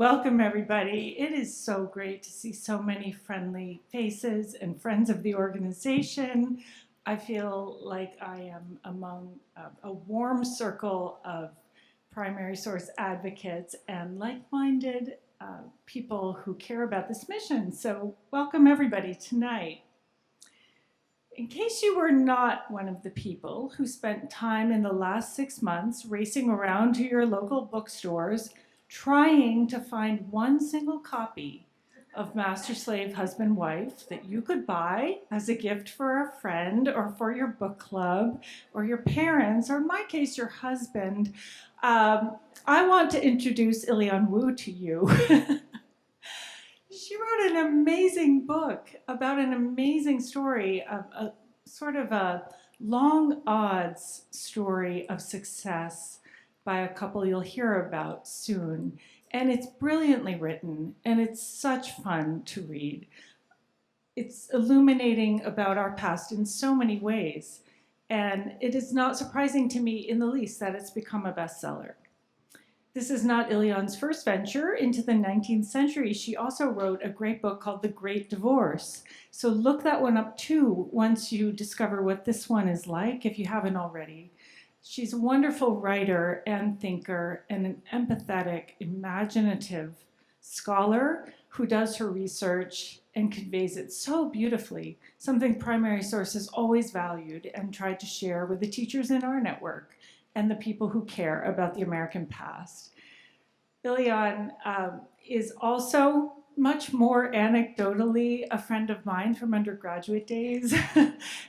Welcome, everybody. It is so great to see so many friendly faces and friends of the organization. I feel like I am among a warm circle of primary source advocates and like-minded people who care about this mission. So welcome, everybody, tonight. In case you were not one of the people who spent time in the last 6 months racing around to your local bookstores trying to find one single copy of Master Slave Husband Wife that you could buy as a gift for a friend or for your book club or your parents, or in my case, your husband, I want to introduce Ilyon Woo to you. She wrote an amazing book about an amazing story, a sort of a long odds story of success by a couple you'll hear about soon. And it's brilliantly written, and it's such fun to read. It's illuminating about our past in so many ways. And it is not surprising to me in the least that it's become a bestseller. This is not Ilyon's first venture into the 19th century. She also wrote a great book called The Great Divorce. So look that one up too once you discover what this one is like, if you haven't already. She's a wonderful writer and thinker and an empathetic, imaginative scholar who does her research and conveys it so beautifully, something Primary Source has always valued and tried to share with the teachers in our network and the people who care about the American past. Ilyon is also much more anecdotally a friend of mine from undergraduate days.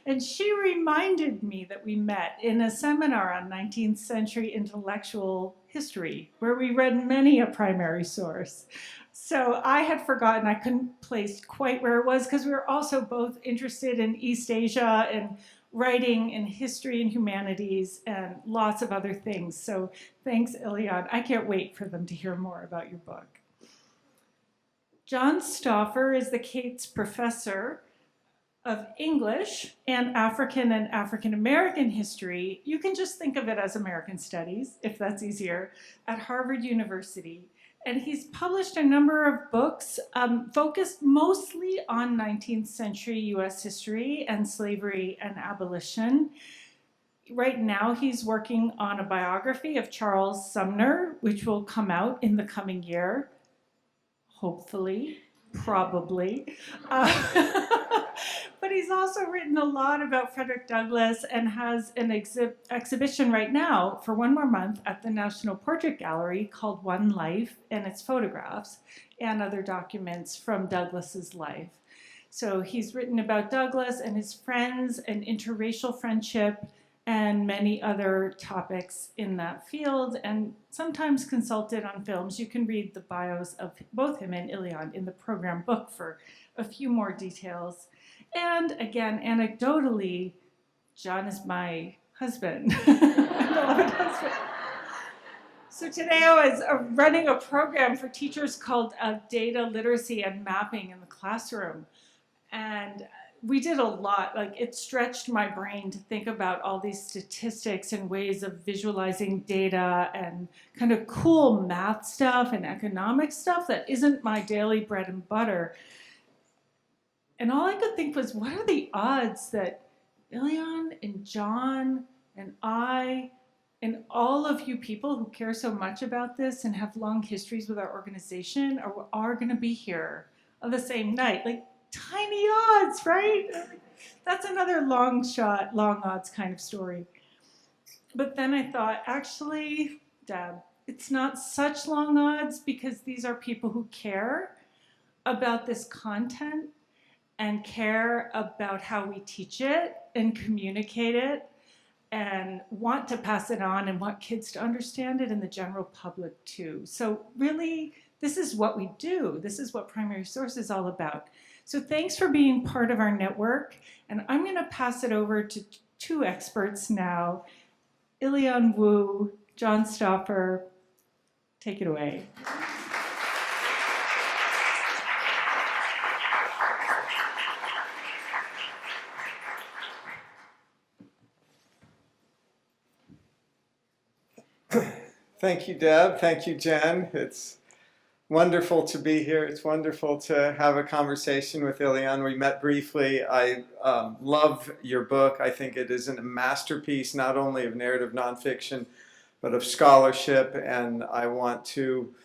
And she reminded me that we met in a seminar on 19th century intellectual history, where we read many a primary source. So I had forgotten, I couldn't place quite where it was, because we were also both interested in East Asia and writing and history and humanities and lots of other things. So thanks, Ilyon. I can't wait for them to hear more about your book. John Stauffer is the Cates Professor of English and African American history. You can just think of it as American Studies, if that's easier, at Harvard University. And he's published a number of books focused mostly on 19th century US history and slavery and abolition. Right now, he's working on a biography of Charles Sumner, which will come out in the coming year. Hopefully, probably. But he's also written a lot about Frederick Douglass and has an exhibition right now for one more month at the National Portrait Gallery called One Life, and its photographs and other documents from Douglass's life. So he's written about Douglass and his friends and interracial friendship and many other topics in that field, and sometimes consulted on films. You can read the bios of both him and Ilyon in the program book for a few more details. And again, anecdotally, John is my husband, my beloved husband. So today I was running a program for teachers called Data Literacy and Mapping in the Classroom. And we did a lot. Like, it stretched my brain to think about all these statistics and ways of visualizing data and kind of cool math stuff and economic stuff that isn't my daily bread and butter. And all I could think was, what are the odds that Ilyon and John and I and all of you people who care so much about this and have long histories with our organization are going to be here on the same night? Like, tiny odds, right? That's another long shot, long odds kind of story. But then I thought, actually, Deb, it's not such long odds, because these are people who care about this content and care about how we teach it and communicate it and want to pass it on and want kids to understand it and the general public too. So really, this is what we do. This is what Primary Source is all about. So thanks for being part of our network. And I'm going to pass it over to two experts now, Ilyon Woo, John Stauffer. Take it away. Thank you, Deb. Thank you, Jen. It's wonderful to be here. It's wonderful to have a conversation with Ilyon. We met briefly. I love your book. I think it is a masterpiece, not only of narrative nonfiction, but of scholarship. And I want to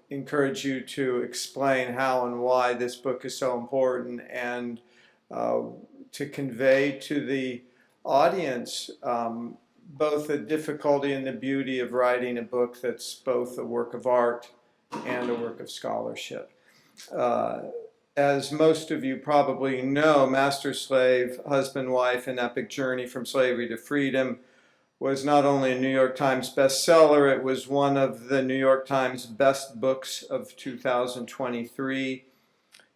encourage you to explain how and why this book is so important, and to convey to the audience both the difficulty and the beauty of writing a book that's both a work of art and a work of scholarship. As most of you probably know, Master Slave, Husband, Wife, An Epic Journey from Slavery to Freedom was not only a New York Times bestseller, it was one of the New York Times best books of 2023.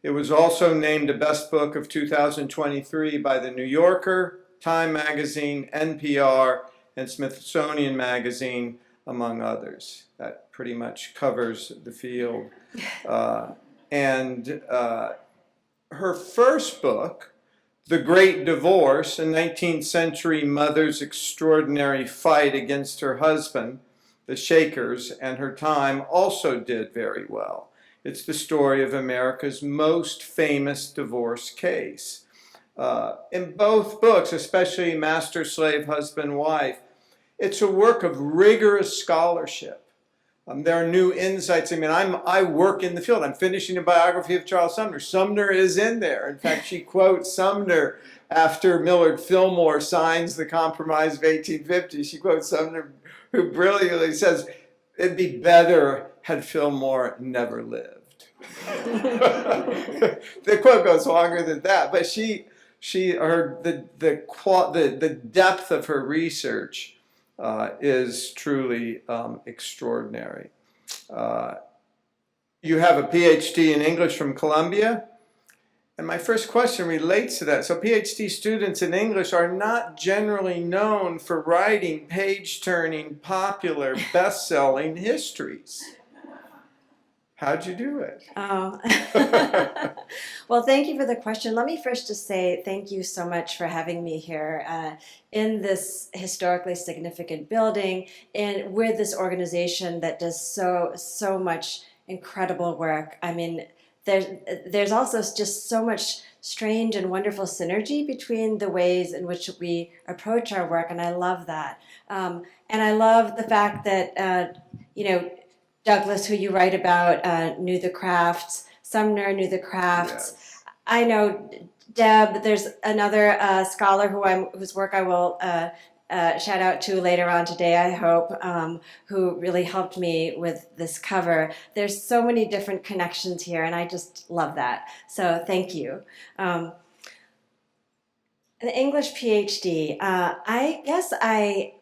It was also named a best book of 2023 by The New Yorker, Time Magazine, NPR, and Smithsonian Magazine, among others. That pretty much covers the field. Her first book, The Great Divorce, a 19th century mother's extraordinary fight against her husband, the Shakers, and her time, also did very well. It's the story of America's most famous divorce case. In both books, especially Master Slave, Husband, Wife, it's a work of rigorous scholarship. There are new insights. I mean, I work in the field. I'm finishing a biography of Charles Sumner. Sumner is in there. In fact, she quotes Sumner after Millard Fillmore signs the Compromise of 1850. She quotes Sumner, who brilliantly says, "It'd be better had Fillmore never lived." The quote goes longer than that, but the depth of her research is truly extraordinary. You have a PhD in English from Columbia, and my first question relates to that. So PhD students in English are not generally known for writing page-turning, popular, best-selling histories. How'd you do it? Oh, well, thank you for the question. Let me first just say thank you so much for having me here in this historically significant building and with this organization that does so much incredible work. I mean, there's also just so much strange and wonderful synergy between the ways in which we approach our work, and I love that. And I love the fact that, Douglas, who you write about, knew the crafts. Sumner knew the crafts. Yes. I know Deb. There's another scholar whose work I will shout out to later on today, I hope, who really helped me with this cover. There's so many different connections here, and I just love that. So thank you. An English PhD. I guess I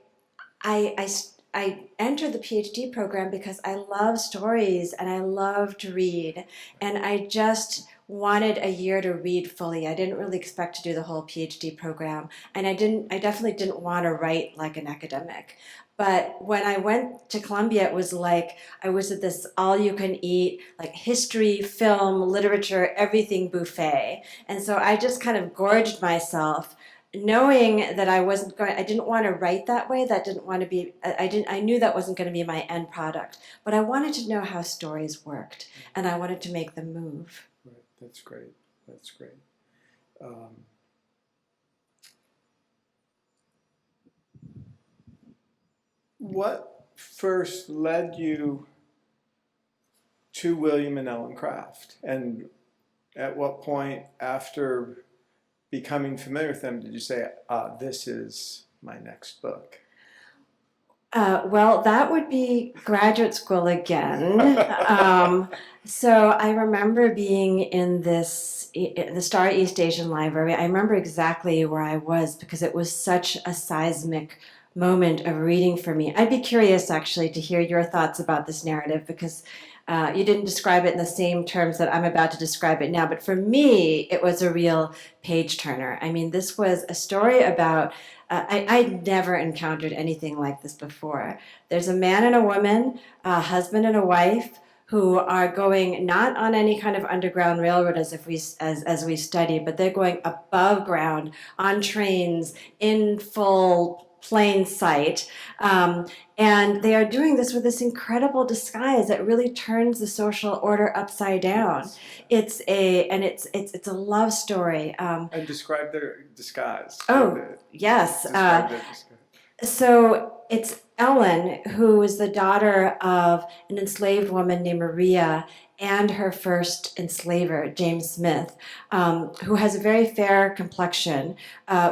entered the PhD program because I love stories and I love to read, and I just wanted a year to read fully. I didn't really expect to do the whole PhD program, and I definitely didn't want to write like an academic. But when I went to Columbia, it was like I was at this all-you-can-eat, like history, film, literature, everything buffet. And so I just kind of gorged myself, knowing that I didn't want to write that way. That didn't want to be, I knew that wasn't going to be my end product, but I wanted to know how stories worked, and I wanted to make them move. Right. That's great. That's great. What first led you to William and Ellen Craft? And at what point after becoming familiar with them did you say, this is my next book? Well, that would be graduate school again. So I remember being in the Star East Asian Library. I remember exactly where I was because it was such a seismic moment of reading for me. I'd be curious, actually, to hear your thoughts about this narrative because you didn't describe it in the same terms that I'm about to describe it now. But for me, it was a real page-turner. I mean, this was a story about I'd never encountered anything like this before. There's a man and a woman, a husband and a wife, who are going not on any kind of underground railroad as we study, but they're going above ground on trains in full plain sight. And they are doing this with this incredible disguise that really turns the social order upside down. It's a love story. And describe their disguise. Yes. Describe their disguise. So it's Ellen, who is the daughter of an enslaved woman named Maria and her first enslaver, James Smith, who has a very fair complexion,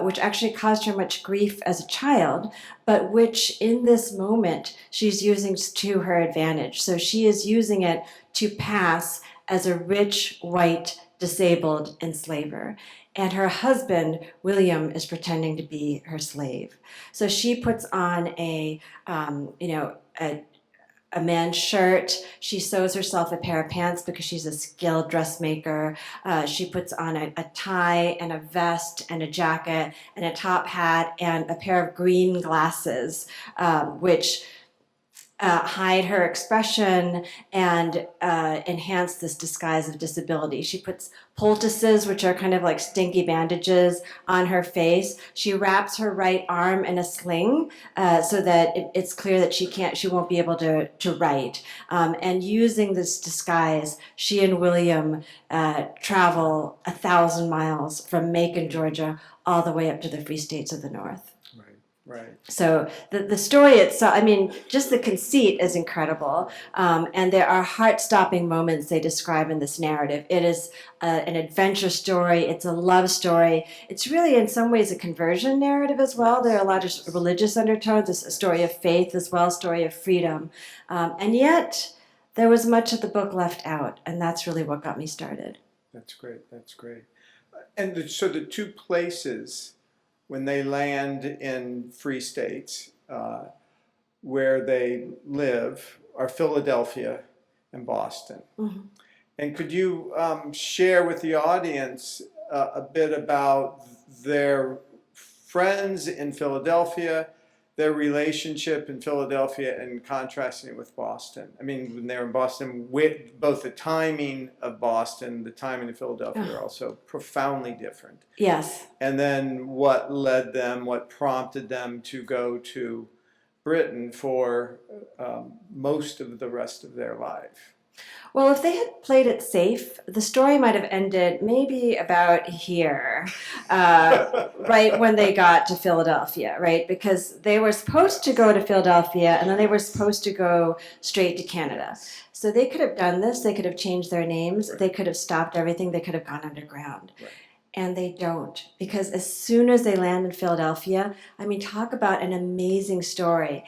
which actually caused her much grief as a child, but which in this moment she's using to her advantage. So she is using it to pass as a rich, white, disabled enslaver. And her husband, William, is pretending to be her slave. So she puts on a man's shirt. She sews herself a pair of pants because she's a skilled dressmaker. She puts on a tie and a vest and a jacket and a top hat and a pair of green glasses, which hide her expression and enhance this disguise of disability. She puts poultices, which are kind of like stinky bandages, on her face. She wraps her right arm in a sling so that it's clear that she won't be able to write. And using this disguise, she and William travel 1,000 miles from Macon, Georgia, all the way up to the Free States of the North. Right. So the story itself, I mean, just the conceit is incredible. And there are heart-stopping moments they describe in this narrative. It is an adventure story. It's a love story. It's really, in some ways, a conversion narrative as well. There are a lot of religious undertones. It's a story of faith as well, a story of freedom. And yet, there was much of the book left out. And that's really what got me started. That's great. And so the two places when they land in free states where they live are Philadelphia and Boston. Mm-hmm. And could you share with the audience a bit about their friends in Philadelphia, their relationship in Philadelphia, and contrasting it with Boston? I mean, when they're in Boston, with both the timing of Boston, the timing of Philadelphia are also profoundly different. Yes. And then what prompted them to go to Britain for most of the rest of their life? Well, if they had played it safe, the story might have ended maybe about here, right when they got to Philadelphia, right? Because they were supposed to go to Philadelphia, and then they were supposed to go straight to Canada. So they could have done this. They could have changed their names. They could have stopped everything. They could have gone underground. Right. And they don't, because as soon as they land in Philadelphia, I mean, talk about an amazing story.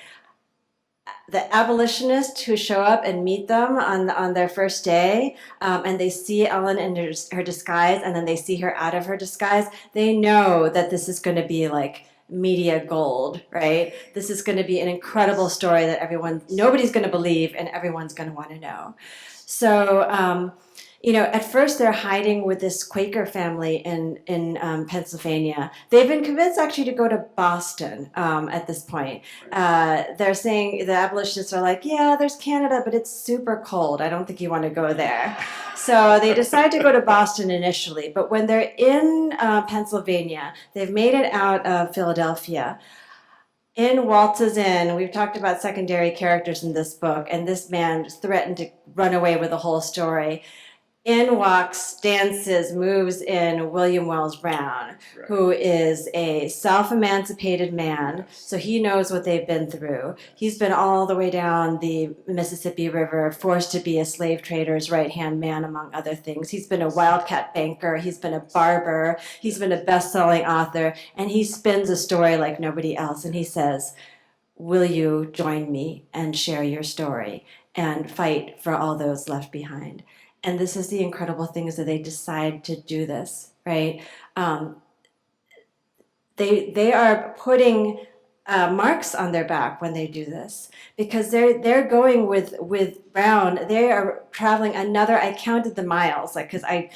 The abolitionists who show up and meet them on their first day, and they see Ellen in her disguise, and then they see her out of her disguise, they know that this is going to be like media gold, right? This is going to be an incredible story that nobody's going to believe, and everyone's going to want to know. So, at first they're hiding with this Quaker family in Pennsylvania. They've been convinced actually to go to Boston at this point. They're saying, the abolitionists are like, yeah, there's Canada, but it's super cold. I don't think you want to go there. So they decide to go to Boston initially. But when they're in Pennsylvania, they've made it out of Philadelphia. In waltzes in, we've talked about secondary characters in this book, and this man threatened to run away with the whole story. In walks, dances, moves in William Wells Brown, Right. who is a self-emancipated man, so he knows what they've been through. He's been all the way down the Mississippi River, forced to be a slave trader's right-hand man, among other things. He's been a wildcat banker, he's been a barber, he's been a best-selling author, and he spins a story like nobody else, and he says, will you join me and share your story and fight for all those left behind? And this is the incredible thing, is that they decide to do this, right? They are putting marks on their back when they do this, because they're going with Brown. They are traveling I counted the miles, like, because I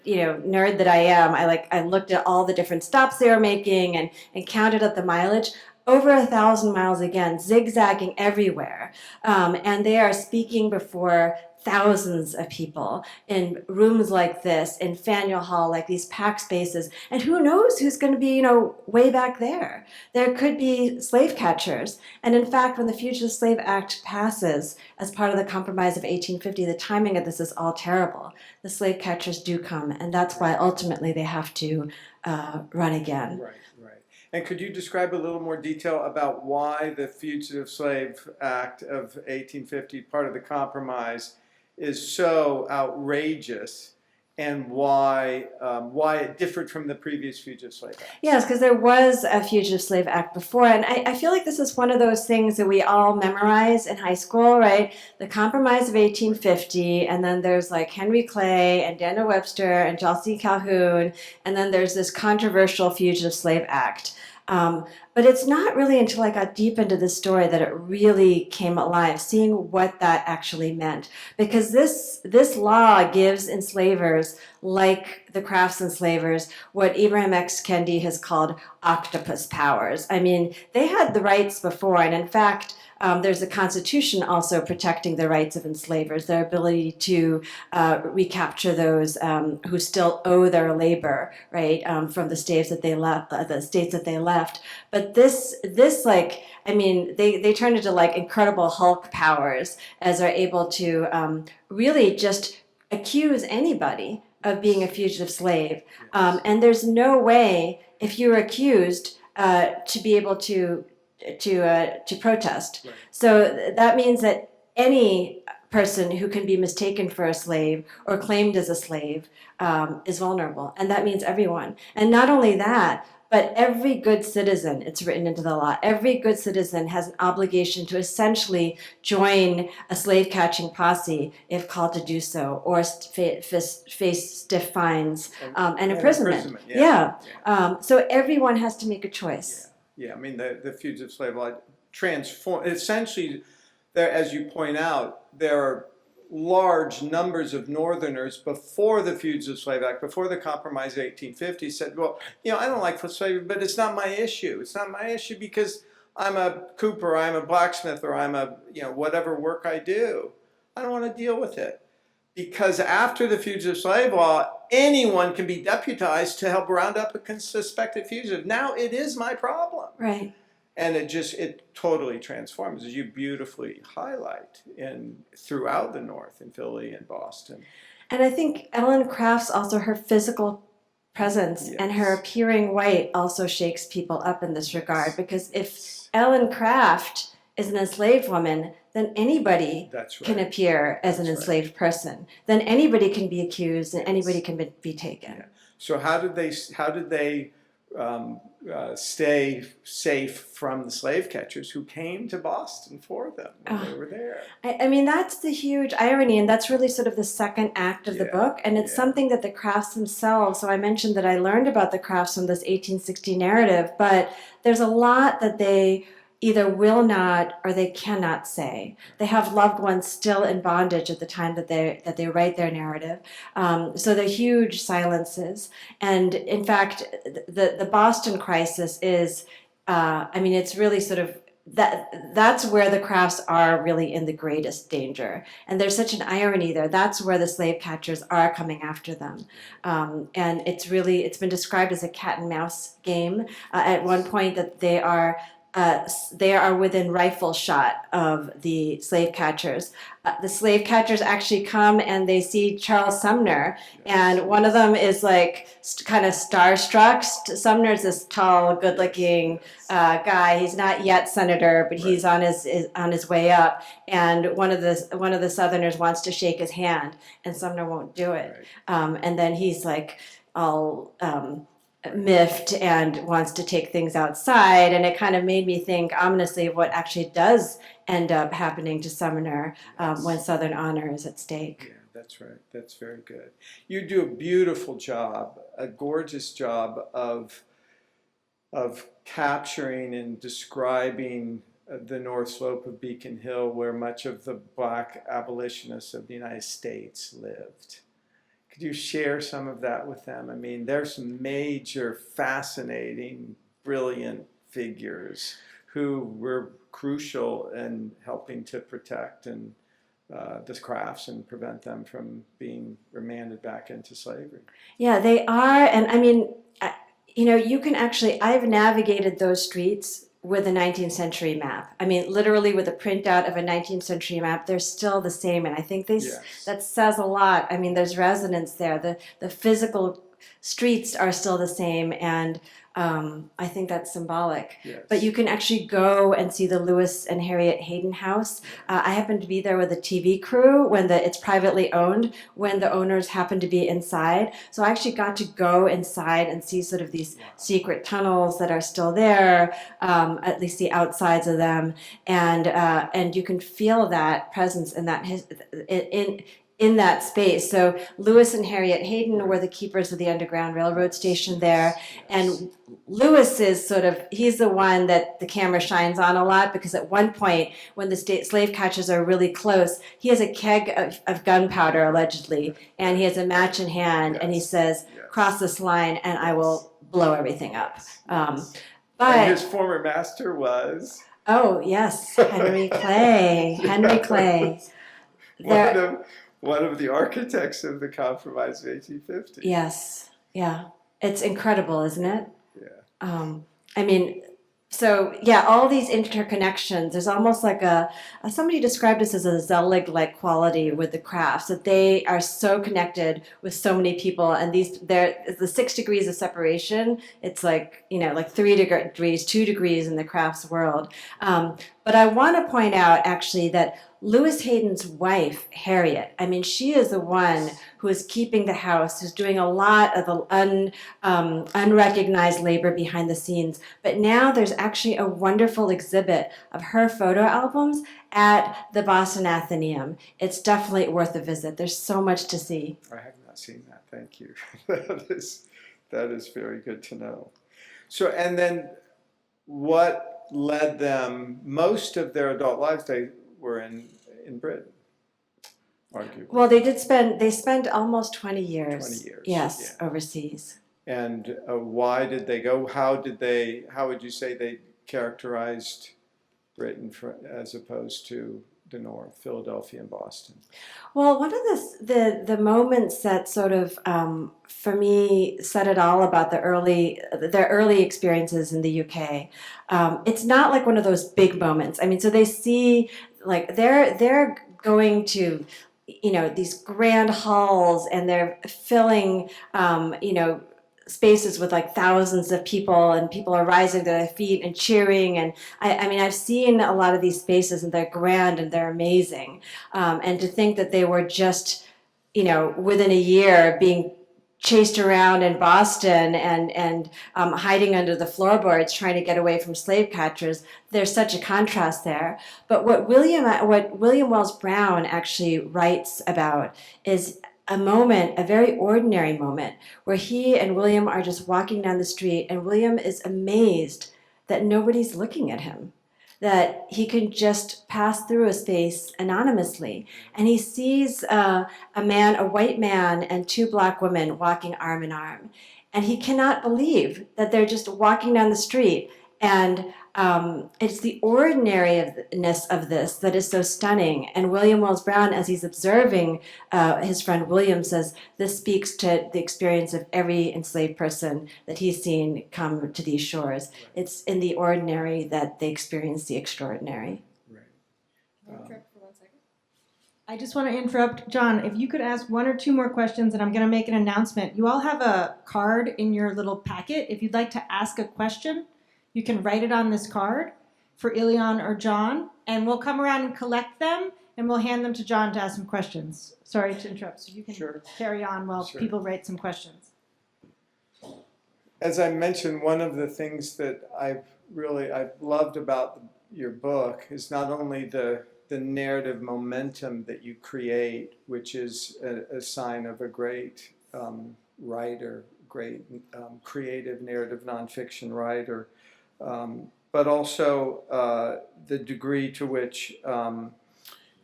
nerd that I am, I looked at all the different stops they were making and counted up the mileage. Over 1,000 miles again, zigzagging everywhere, and they are speaking before thousands of people in rooms like this, in Faneuil Hall, like these packed spaces. And who knows who's going to be, way back there. There could be slave catchers. And in fact, when the Fugitive Slave Act passes as part of the Compromise of 1850, the timing of this is all terrible. The slave catchers do come, and that's why ultimately they have to run again. Right, right. And could you describe a little more detail about why the Fugitive Slave Act of 1850, part of the compromise, is so outrageous, and why it differed from the previous Fugitive Slave Act? Yes, because there was a Fugitive Slave Act before, and I feel like this is one of those things that we all memorize in high school, right? The Compromise of 1850, and then there's like Henry Clay and Daniel Webster and Jocelyn Calhoun, and then there's this controversial Fugitive Slave Act. But it's not really until I got deep into the story that it really came alive, seeing what that actually meant. Because this law gives enslavers, like the crafts enslavers, what Abraham X. Kendi has called octopus powers. I mean, they had the rights before, and in fact, there's a constitution also protecting the rights of enslavers, their ability to recapture those who still owe their labor, right, from the states that they left. But this like, I mean, they turned into like incredible Hulk powers as they're able to really just accuse anybody of being a fugitive slave. And there's no way, if you're accused, to be able to protest. Right. So that means that any person who can be mistaken for a slave or claimed as a slave is vulnerable, and that means everyone. And not only that, but every good citizen, it's written into the law, every good citizen has an obligation to essentially join a slave-catching posse if called to do so, or face stiff fines and imprisonment. Yeah. So everyone has to make a choice. Yeah, I mean, the Fugitive Slave Law essentially, there, as you point out, there are large numbers of Northerners before the Fugitive Slave Act, before the Compromise of 1850, said, well, I don't like slavery, but it's not my issue. It's not my issue because I'm a cooper, I'm a blacksmith, or I'm a, whatever work I do. I don't want to deal with it. Because after the Fugitive Slave Law, anyone can be deputized to help round up a suspected fugitive. Now it is my problem. Right. And it totally transforms, as you beautifully highlight, throughout the North, in Philly and Boston. And I think Ellen Craft's also her physical presence and her appearing white also shakes people up in this regard. Because if Ellen Craft is an enslaved woman, then anybody can appear as an enslaved person. Then anybody can be accused and anybody can be taken. Yeah. So how did they stay safe from the slave catchers who came to Boston for them when they were there? I mean, that's the huge irony, and that's really sort of the second act of the book, and it's something that the Crafts themselves, so I mentioned that I learned about the Crafts from this 1860 narrative, but there's a lot that they either will not or they cannot say. They have loved ones still in bondage at the time that they write their narrative. So they're huge silences. And in fact, the Boston crisis is, it's really sort of, that's where the Crafts are really in the greatest danger. And there's such an irony there. That's where the slave catchers are coming after them. And it's been described as a cat and mouse game. At one point that they are within rifle shot of the slave catchers. The slave catchers actually come and they see Charles Sumner, and one of them is like kind of starstruck. Sumner's this tall, good-looking guy. He's not yet senator, but he's on his way up. And one of the Southerners wants to shake his hand, and Sumner won't do it. And then he's like all miffed and wants to take things outside, and it kind of made me think ominously of what actually does end up happening to Sumner when Southern honor is at stake. Yeah, that's right. That's very good. You do a beautiful job, a gorgeous job of capturing and describing the North Slope of Beacon Hill, where much of the black abolitionists of the United States lived. Could you share some of that with them? I mean, there's some major, fascinating, brilliant figures who were crucial in helping to protect and the crafts and prevent them from being remanded back into slavery. Yeah, they are. And I mean, you can actually, I've navigated those streets with a 19th century map. I mean, literally with a printout of a 19th century map, they're still the same. And I think that says a lot. I mean, there's resonance there. The physical streets are still the same. And I think that's symbolic. Yes. But you can actually go and see the Lewis and Harriet Hayden house. I happened to be there with a TV crew when it's privately owned, when the owners happened to be inside. So I actually got to go inside and see sort of these secret tunnels that are still there, at least the outsides of them, and you can feel that presence in that in that space. So Lewis and Harriet Hayden were the keepers of the Underground Railroad station there. And Lewis is he's the one that the camera shines on a lot, because at one point when the slave catchers are really close, he has a keg of gunpowder, allegedly, and he has a match in hand, and he says, cross this line and I will blow everything up. But and his former master was? Oh, yes, Henry Clay. Henry Clay. One of the architects of the Compromise of 1850. Yes, yeah. It's incredible, isn't it? Yeah. I mean, so yeah, all these interconnections. There's almost like somebody described this as a Zelig-like quality with the crafts, that they are so connected with so many people, and the 6 degrees of separation. It's like 3 degrees, 2 degrees in the crafts world. But I want to point out actually that Lewis Hayden's wife, Harriet, I mean, she is the one who is keeping the house, who's doing a lot of the unrecognized labor behind the scenes. But now there's actually a wonderful exhibit of her photo albums at the Boston Athenaeum. It's definitely worth a visit. There's so much to see. I have not seen that. Thank you. That is very good to know. So, and then what led them, most of their adult lives, they were in Britain, arguably. Well, they spent almost 20 years. 20 years. Yes, overseas. And why did they go? How would you say they characterized Britain as opposed to the North, Philadelphia and Boston? Well, one of the moments that sort of, for me, said it all about their early experiences in the UK. It's not like one of those big moments. I mean, so they see, like, they're going to, these grand halls, and they're filling, spaces with like thousands of people, and people are rising to their feet and cheering. And I mean, I've seen a lot of these spaces, and they're grand and they're amazing. And to think that they were just, within a year being chased around in Boston and hiding under the floorboards trying to get away from slave catchers, there's such a contrast there. But what William Wells Brown actually writes about is a very ordinary moment, where he and William are just walking down the street, and William is amazed that nobody's looking at him, that he can just pass through a space anonymously. And he sees a white man and 2 black women walking arm in arm. And he cannot believe that they're just walking down the street. And it's the ordinariness of this that is so stunning. And William Wells Brown, as he's observing his friend William, says this speaks to the experience of every enslaved person that he's seen come to these shores. It's in the ordinary that they experience the extraordinary. Right. Can I interrupt for 1 second? I just want to interrupt, John, if you could ask 1 or 2 more questions, and I'm going to make an announcement. You all have a card in your little packet. If you'd like to ask a question, you can write it on this card for Ilyon or John, and we'll come around and collect them, and we'll hand them to John to ask some questions. Sorry to interrupt, so you can carry on while people write some questions. As I mentioned, one of the things that I've loved about your book is not only the narrative momentum that you create, which is a sign of a great writer, great creative narrative nonfiction writer, but also the degree to which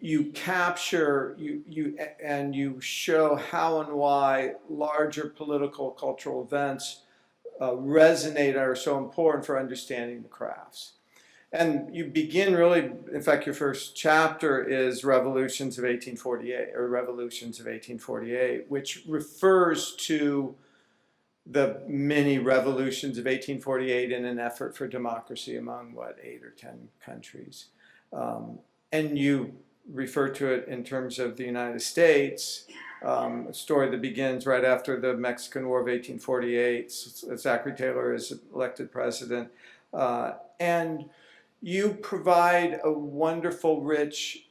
you capture, you show how and why larger political cultural events resonate and are so important for understanding the crafts. And you begin really, in fact, your first chapter is Revolutions of 1848, or Revolutions of 1848, which refers to the many revolutions of 1848 in an effort for democracy among, 8 or 10 countries. And you refer to it in terms of the United States, a story that begins right after the Mexican War of 1848. Zachary Taylor is elected president. And you provide a wonderful, rich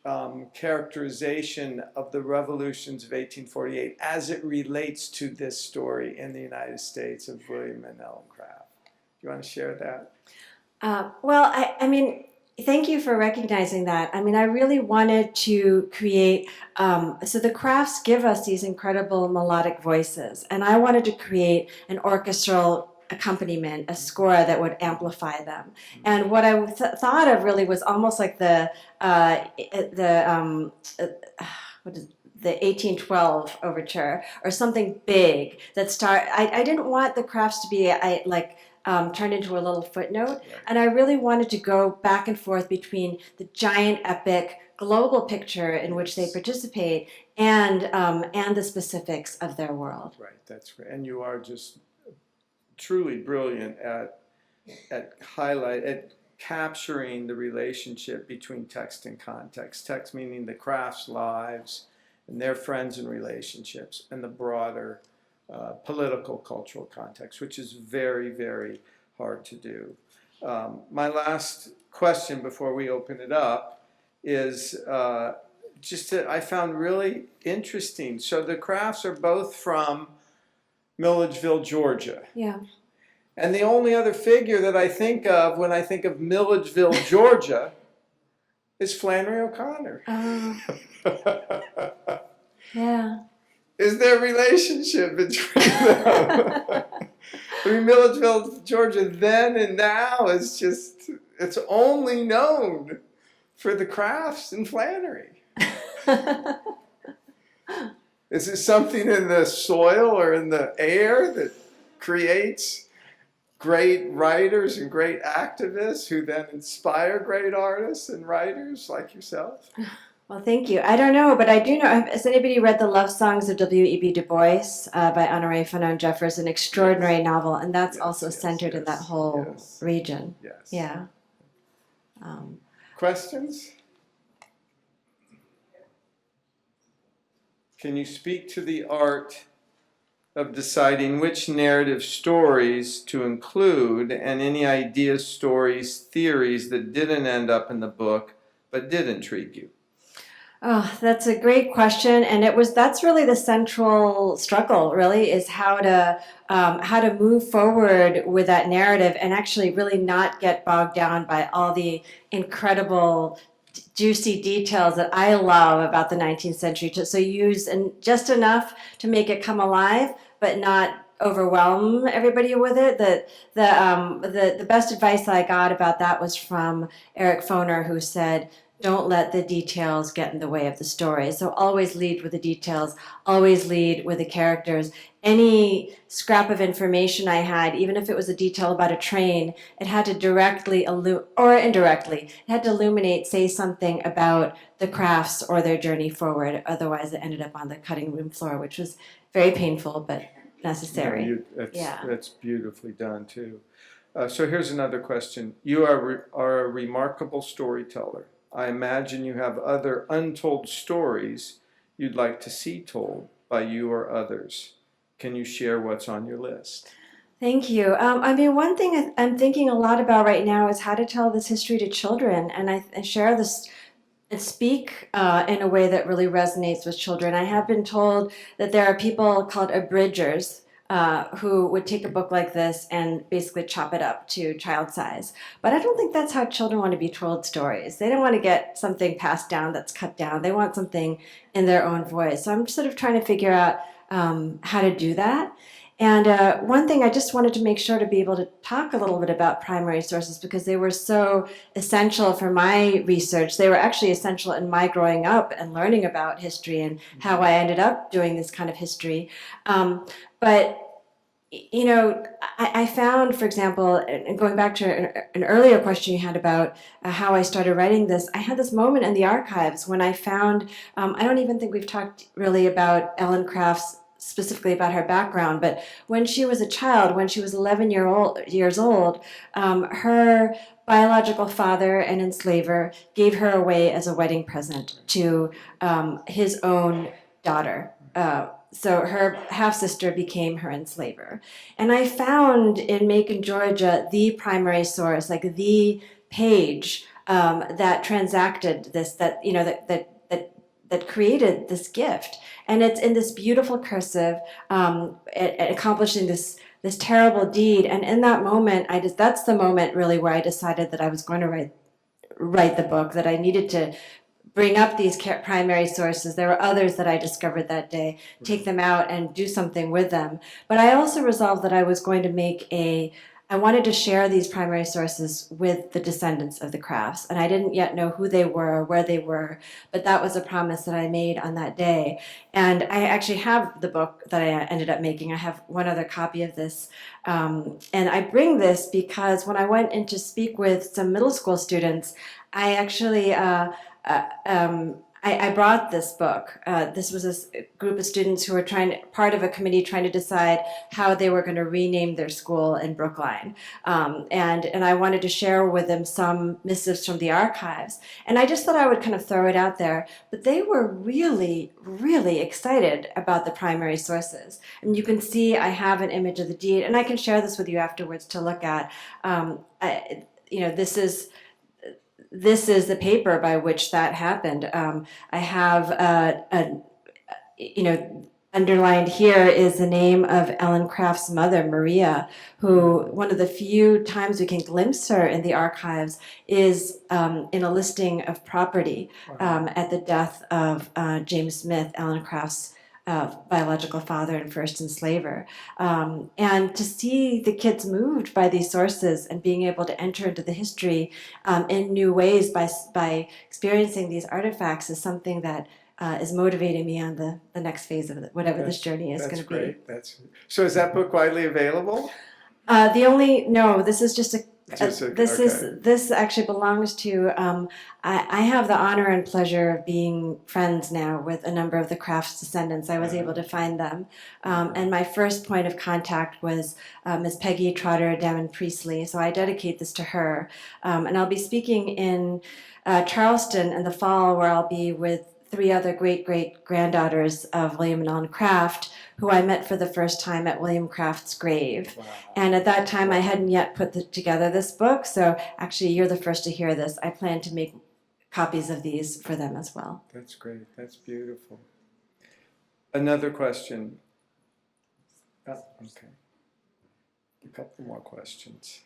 characterization of the revolutions of 1848 as it relates to this story in the United States of William and Ellen Craft. Do you want to share that? Well, I mean, thank you for recognizing that. I mean, I really wanted to create, so the crafts give us these incredible melodic voices, and I wanted to create an orchestral accompaniment, a score that would amplify them. And what I thought of really was almost like the 1812 overture, or something big that I didn't want the crafts to be turned into a little footnote, and I really wanted to go back and forth between the giant epic global picture in which they participate and the specifics of their world. Right, that's great. And you are just truly brilliant at capturing the relationship between text and context. Text meaning the crafts' lives and their friends and relationships, and the broader political, cultural context, which is very, very hard to do. My last question before we open it up is I found really interesting. So the crafts are both from Milledgeville, Georgia. Yeah. And the only other figure that I think of when I think of Milledgeville, Georgia, is Flannery O'Connor. Yeah. Is there a relationship between them? I mean, Milledgeville, Georgia, then and now is just, it's only known for the crafts in Flannery. Is it something in the soil or in the air that creates great writers and great activists who then inspire great artists and writers like yourself? Well, thank you. I don't know, but I do know. Has anybody read The Love Songs of W.E.B. Du Bois by Honoré Fanon Jeffers? An extraordinary novel, and that's also centered in that whole region. Yes. Yeah. Questions? Can you speak to the art of deciding which narrative stories to include, and any ideas, stories, theories that didn't end up in the book but did intrigue you? Oh, that's a great question, and that's really the central struggle. Really, is how to move forward with that narrative and actually really not get bogged down by all the incredible, juicy details that I love about the 19th century. So use just enough to make it come alive, but not overwhelm everybody with it. The best advice that I got about that was from Eric Foner, who said, don't let the details get in the way of the story. So always lead with the details, always lead with the characters. Any scrap of information I had, even if it was a detail about a train, it had to directly or indirectly, it had to illuminate, say something about the crafts or their journey forward. Otherwise, it ended up on the cutting room floor, which was very painful, but necessary. That's beautifully done, too. So here's another question. You are a remarkable storyteller. I imagine you have other untold stories you'd like to see told by you or others. Can you share what's on your list? Thank you. I mean, one thing I'm thinking a lot about right now is how to tell this history to children, and I share this and speak in a way that really resonates with children. I have been told that there are people called abridgers who would take a book like this and basically chop it up to child size. But I don't think that's how children want to be told stories. They don't want to get something passed down that's cut down. They want something in their own voice. So I'm sort of trying to figure out how to do that. And one thing I just wanted to make sure to be able to talk a little bit about primary sources, because they were so essential for my research. They were actually essential in my growing up and learning about history and how I ended up doing this kind of history. But you know, I found, for example, and going back to an earlier question you had about how I started writing this, I had this moment in the archives when I found, I don't even think we've talked really about Ellen Craft's, specifically about her background, but when she was a child, when she was 11 years old, her biological father, an enslaver, gave her away as a wedding present to his own daughter. So her half sister became her enslaver. And I found in Macon, Georgia, the primary source, like the page that transacted this, that that created this gift. And it's in this beautiful cursive, accomplishing this terrible deed. And in that moment, that's the moment really where I decided that I was going to write the book, that I needed to bring up these primary sources. There were others that I discovered that day, take them out and do something with them. But I also resolved that I was going to I wanted to share these primary sources with the descendants of the Crafts. And I didn't yet know who they were, where they were, but that was a promise that I made on that day. And I actually have the book that I ended up making. I have one other copy of this. And I bring this because when I went in to speak with some middle school students, I actually I brought this book. This was a group of students who were part of a committee trying to decide how they were going to rename their school in Brookline. And I wanted to share with them some missives from the archives. And I just thought I would kind of throw it out there. But they were really, really excited about the primary sources. And you can see I have an image of the deed, and I can share this with you afterwards to look at. This is the paper by which that happened. I have, underlined here is the name of Ellen Craft's mother, Maria, who one of the few times we can glimpse her in the archives is in a listing of property at the death of James Smith, Ellen Craft's biological father and first enslaver. And to see the kids moved by these sources and being able to enter into the history in new ways by experiencing these artifacts is something that is motivating me on the next phase of whatever this journey is going to be. So is that book widely available? This is just okay. This actually belongs to, I have the honor and pleasure of being friends now with a number of the Crafts descendants. I was able to find them. And my first point of contact was Ms. Peggy Trotter Damon Priestley. So I dedicate this to her. And I'll be speaking in Charleston in the fall, where I'll be with 3 other great-great-granddaughters of William and Ellen Craft, who I met for the first time at William Craft's grave. Wow. And at that time, I hadn't yet put together this book, so actually you're the first to hear this. I plan to make copies of these for them as well. That's great. That's beautiful. Another question. Okay. A couple more questions.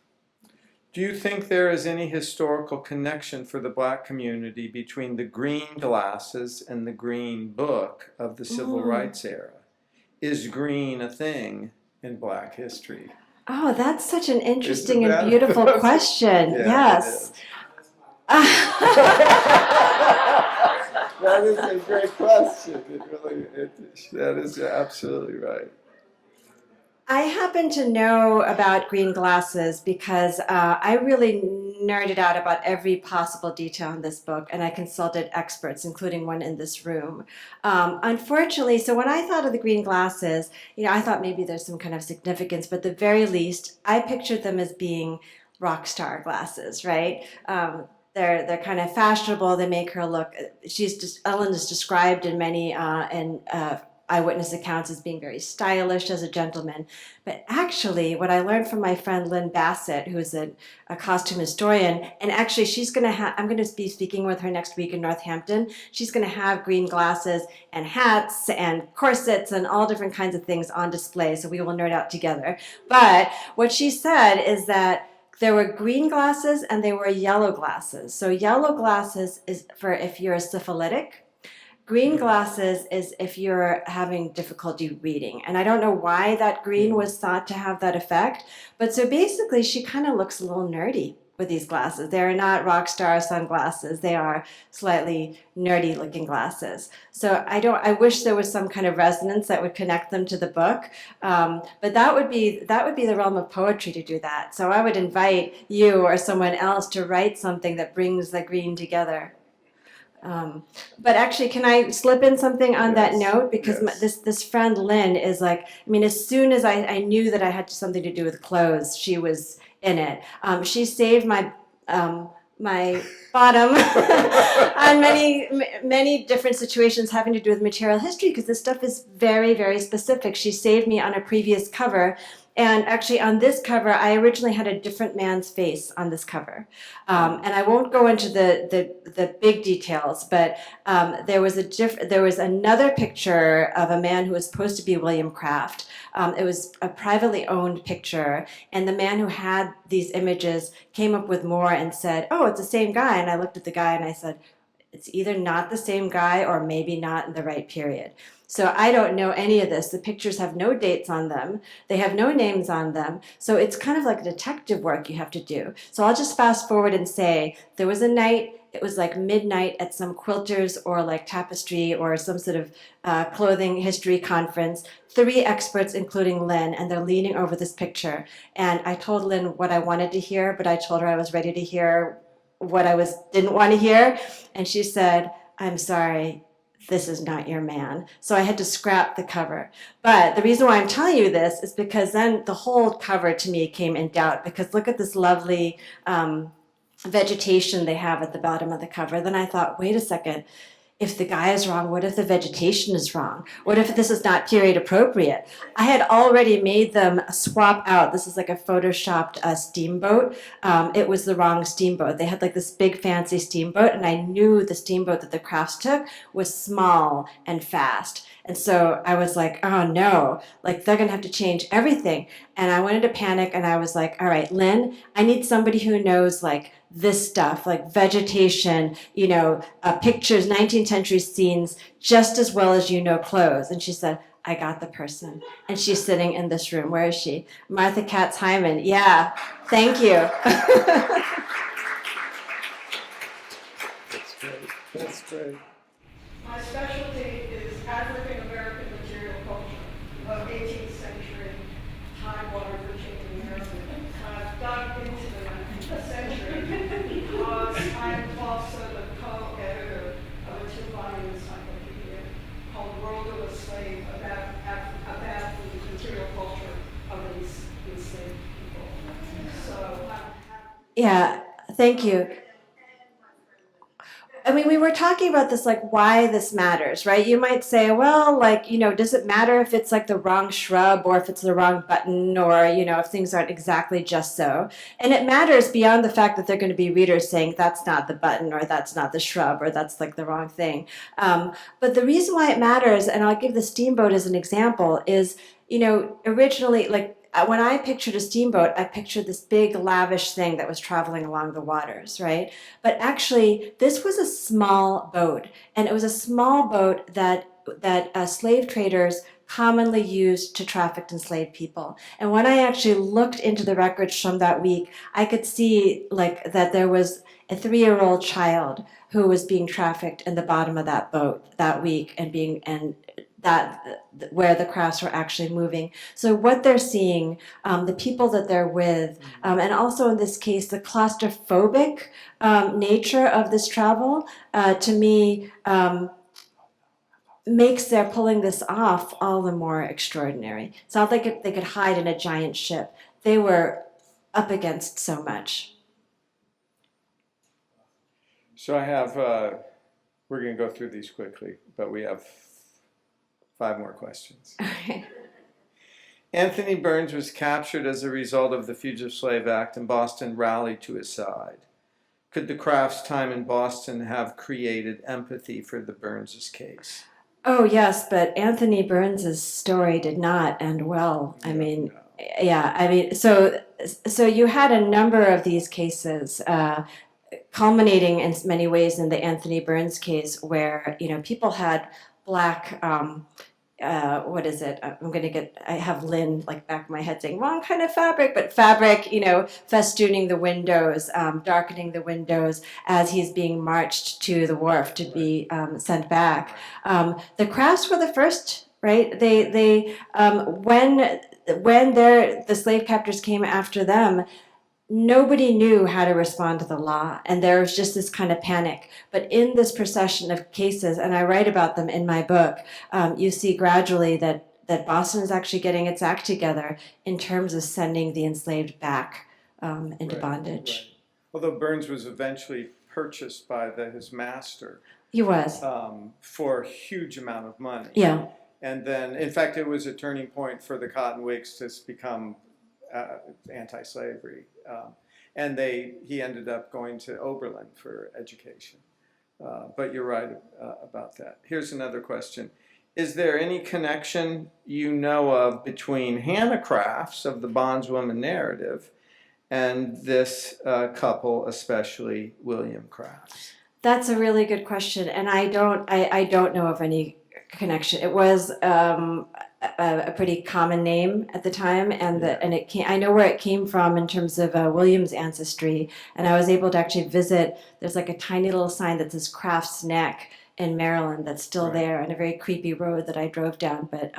Do you think there is any historical connection for the Black community between the green glasses and the green book of the Civil Rights era? Is green a thing in Black history? Oh, that's such an interesting and beautiful question. Yes. That is a great question. That is absolutely right. I happen to know about green glasses because I really nerded out about every possible detail in this book, and I consulted experts, including one in this room. Unfortunately, so when I thought of the green glasses, I thought maybe there's some kind of significance, but at the very least, I pictured them as being rock star glasses, right? They're kind of fashionable. They make her look. Ellen is described in many eyewitness accounts as being very stylish as a gentleman. But actually, what I learned from my friend Lynn Bassett, who is a costume historian, and actually I'm going to be speaking with her next week in Northampton. She's going to have green glasses and hats and corsets and all different kinds of things on display, so we will nerd out together. But what she said is that there were green glasses and there were yellow glasses. So yellow glasses is for if you're syphilitic. Green glasses is if you're having difficulty reading. And I don't know why that green was thought to have that effect. But so basically, she kind of looks a little nerdy. with these glasses. They are not rock star sunglasses. They are slightly nerdy looking glasses. So I wish there was some kind of resonance that would connect them to the book. But that would be the realm of poetry to do that. So I would invite you or someone else to write something that brings the green together. But actually, can I slip in something on that note? Because this friend Lynn is like, I mean, as soon as I knew that I had something to do with clothes, she was in it. She saved my my bottom on many different situations having to do with material history, because this stuff is very, very specific. She saved me on a previous cover. And actually, on this cover, I originally had a different man's face on this cover, and I won't go into the big details. But there was another picture of a man who was supposed to be William Craft. It was a privately owned picture, and the man who had these images came up with more and said, "Oh, it's the same guy." And I looked at the guy and I said, "It's either not the same guy or maybe not in the right period." So I don't know any of this. The pictures have no dates on them. They have no names on them. So it's kind of like detective work you have to do. So I'll just fast forward and say there was a night, it was like midnight at some quilters or like tapestry or some sort of clothing history conference. 3 experts, including Lynn, and they're leaning over this picture. And I told Lynn what I wanted to hear, but I told her I was ready to hear what I didn't want to hear. And she said, "I'm sorry, this is not your man." So I had to scrap the cover. But the reason why I'm telling you this is because then the whole cover to me came in doubt, because look at this lovely vegetation they have at the bottom of the cover. Then I thought, wait a second, if the guy is wrong, what if the vegetation is wrong? What if this is not period appropriate? I had already made them swap out. This is like a photoshopped steamboat. It was the wrong steamboat. They had like this big fancy steamboat, and I knew the steamboat that the Crafts took was small and fast. And so I was like, oh no, like they're gonna have to change everything. And I went into panic, and I was like, all right, Lynn, I need somebody who knows like this stuff, like vegetation, pictures, 19th century scenes, just as well as you know clothes. And she said, I got the person. And she's sitting in this room. Where is she? Martha Katz Hyman. Yeah, thank you. That's great. That's great. My specialty is African American material culture of 18th century Tidewater, Virginia, Maryland. I've dug into the century because I'm also the co-editor of a 2-volume encyclopedia called World of a Slave about the material culture of these enslaved people. So Yeah, thank you. I mean, we were talking about this, like, why this matters, right? You might say, well, like, does it matter if it's like the wrong shrub or if it's the wrong button or, if things aren't exactly just so? And it matters beyond the fact that they're going to be readers saying that's not the button or that's not the shrub or that's like the wrong thing. But the reason why it matters, and I'll give the steamboat as an example, is, originally, like, when I pictured a steamboat, I pictured this big lavish thing that was traveling along the waters, right? But actually, this was a small boat, and it was a small boat that slave traders commonly used to traffic enslaved people. And when I actually looked into the records from that week, I could see like that there was a 3-year-old child who was being trafficked in the bottom of that boat that week, and that where the crafts were actually moving. So what they're seeing, the people that they're with, and also in this case, the claustrophobic nature of this travel, to me, makes their pulling this off all the more extraordinary. It's not like they could hide in a giant ship. They were up against so much. So I have, we're going to go through these quickly, but we have 5 more questions. Anthony Burns was captured as a result of the Fugitive Slave Act, and Boston rallied to his side. Could the Crafts' time in Boston have created empathy for the Burns' case? Oh, yes, but Anthony Burns' story did not end well. I mean, so you had a number of these cases, culminating in many ways in the Anthony Burns case, where people had black what is it? I have Lynn like back of my head saying wrong kind of fabric, but fabric, festooning the windows, darkening the windows as he's being marched to the wharf to be sent back. The crafts were the first, right? When the slave captors came after them, nobody knew how to respond to the law, and there was just this kind of panic. But in this procession of cases, and I write about them in my book, you see gradually that Boston is actually getting its act together in terms of sending the enslaved back into bondage. Right. Although Burns was eventually purchased by his master He was. for a huge amount of money. Yeah. And then, in fact, it was a turning point for the Cotton Whigs to become anti-slavery, and he ended up going to Oberlin for education. But you're right about that. Here's another question: is there any connection you know of between Hannah Crafts of the bondswoman narrative and this couple, especially William Crafts? That's a really good question, and I don't know of any connection. It was a pretty common name at the time, and I know where it came from in terms of William's ancestry, and I was able to actually visit. There's like a tiny little sign that says Crafts Neck in Maryland that's still there, and a very creepy road that I drove down, but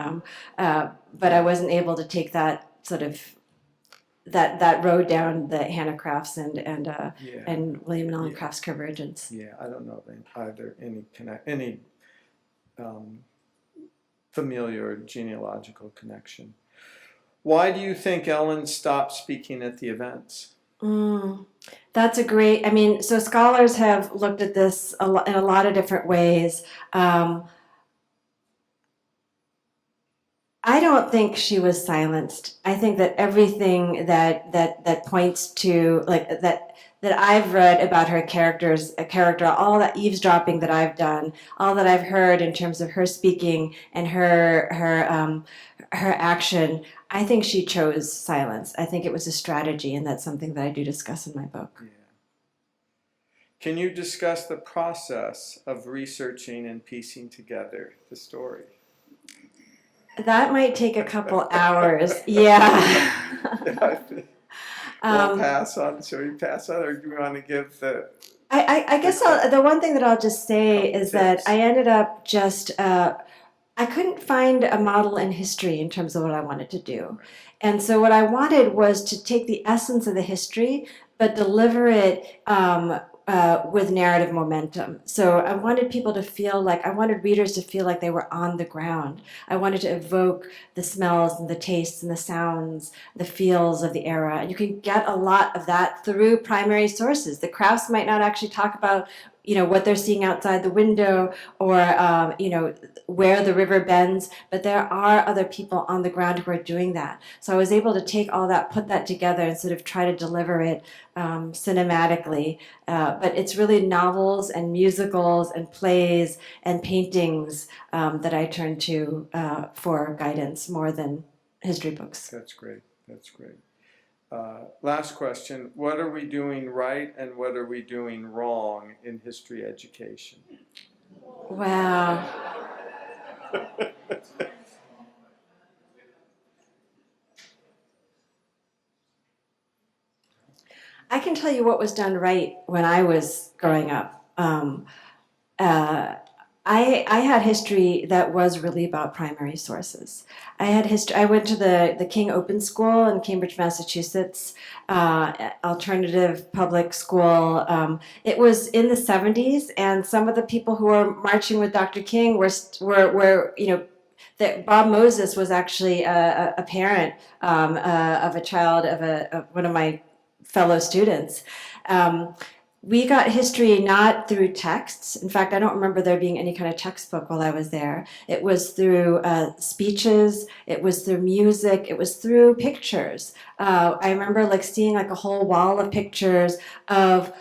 I wasn't able to take that sort of that road down the Hannah Crafts and William and Ellen Crafts convergence. Yeah, I don't know either any familiar or genealogical connection. Why do you think Ellen stopped speaking at the events? That's a great, so scholars have looked at this in a lot of different ways. I don't think she was silenced. I think that everything that points to that I've read about her character, all that eavesdropping that I've done, all that I've heard in terms of her speaking and her action, I think she chose silence. I think it was a strategy, and that's something that I do discuss in my book. Yeah. Can you discuss the process of researching and piecing together the story? That might take a couple hours. Yeah. We'll pass on. Shall we pass on, or do we want to give the? I guess the one thing that I'll just say is that I ended up just I couldn't find a model in history in terms of what I wanted to do, and so what I wanted was to take the essence of the history but deliver it with narrative momentum. So I wanted readers to feel like they were on the ground. I wanted to evoke the smells and the tastes and the sounds, the feels of the era. And you can get a lot of that through primary sources. The Crafts might not actually talk about what they're seeing outside the window or where the river bends, but there are other people on the ground who are doing that. So I was able to take all that, put that together, and sort of try to deliver it cinematically. But it's really novels and musicals and plays and paintings that I turn to for guidance more than history books. That's great. Last question. What are we doing right and what are we doing wrong in history education? Wow. I can tell you what was done right when I was growing up. I had history that was really about primary sources. I went to the King Open School in Cambridge, Massachusetts, alternative public school. It was in the 70s, and some of the people who were marching with Dr. King were that Bob Moses was actually a parent of a child of one of my fellow students. We got history not through texts. In fact, I don't remember there being any kind of textbook while I was there. It was through speeches. It was through music. It was through pictures. I remember seeing a whole wall of pictures of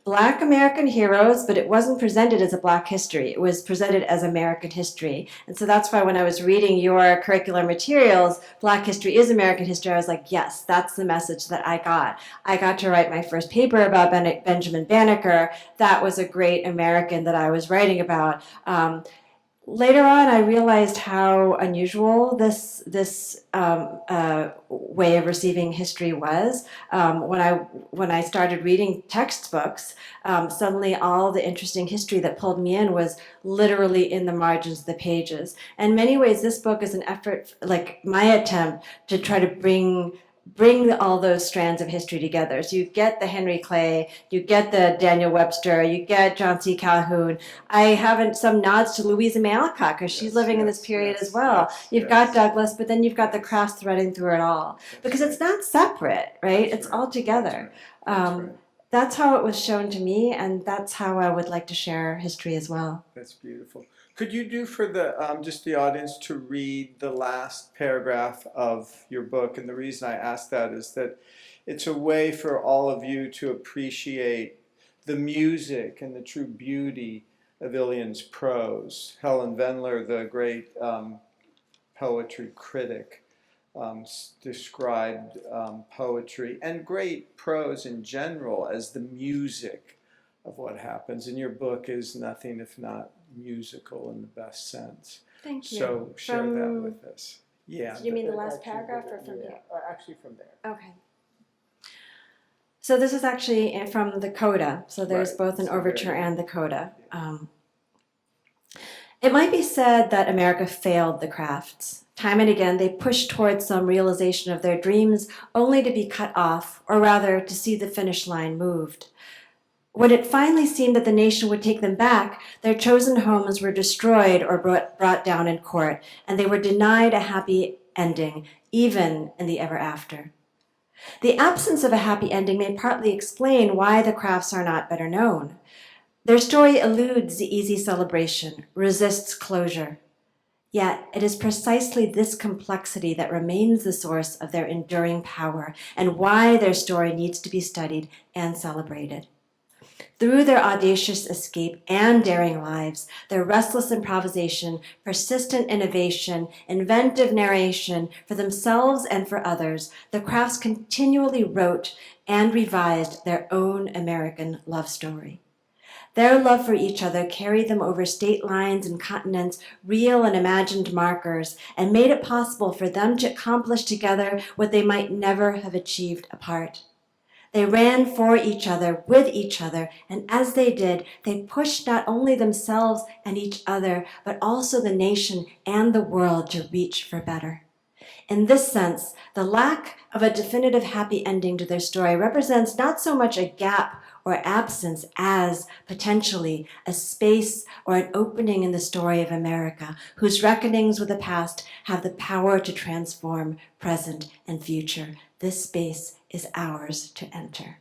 Black American heroes, but it wasn't presented as a Black history. It was presented as American history. And so that's why when I was reading your curricular materials, Black history is American history, I was like, yes, that's the message that I got. I got to write my first paper about Benjamin Banneker. That was a great American that I was writing about. later on, I realized how unusual this way of receiving history was. When I started reading textbooks, suddenly all the interesting history that pulled me in was literally in the margins of the pages. In many ways, this book is an effort, like my attempt, to try to bring all those strands of history together. So you get the Henry Clay, you get the Daniel Webster, you get John C. Calhoun. I have some nods to Louisa May Alcott because she's living in this period as well. You've got Douglass, but then you've got the Crafts threading through it all. Because it's not separate, right? It's all together. That's how it was shown to me, and that's how I would like to share history as well. That's beautiful. Could you do for the just the audience to read the last paragraph of your book? And the reason I ask that is that it's a way for all of you to appreciate the music and the true beauty of Ilyon's prose. Helen Vendler, the great poetry critic, described poetry and great prose in general as the music of what happens. And your book is nothing if not musical in the best sense. Thank you. So share that with us. Yeah. You mean the last paragraph or from here? Actually from there. Okay. So this is actually from the coda. So there's Right. both an So overture there you and the coda. It might be said that America failed the crafts. Time and again, they pushed towards some realization of their dreams only to be cut off, or rather to see the finish line moved. When it finally seemed that the nation would take them back, their chosen homes were destroyed or brought down in court, and they were denied a happy ending, even in the ever after. The absence of a happy ending may partly explain why the crafts are not better known. Their story eludes the easy celebration, resists closure. Yet it is precisely this complexity that remains the source of their enduring power and why their story needs to be studied and celebrated. Through their audacious escape and daring lives, their restless improvisation, persistent innovation, inventive narration for themselves and for others, the crafts continually wrote and revised their own American love story. Their love for each other carried them over state lines and continents, real and imagined markers, and made it possible for them to accomplish together what they might never have achieved apart. They ran for each other, with each other, and as they did, they pushed not only themselves and each other, but also the nation and the world to reach for better. In this sense, the lack of a definitive happy ending to their story represents not so much a gap or absence as, potentially, a space or an opening in the story of America, whose reckonings with the past have the power to transform present and future. This space is ours to enter.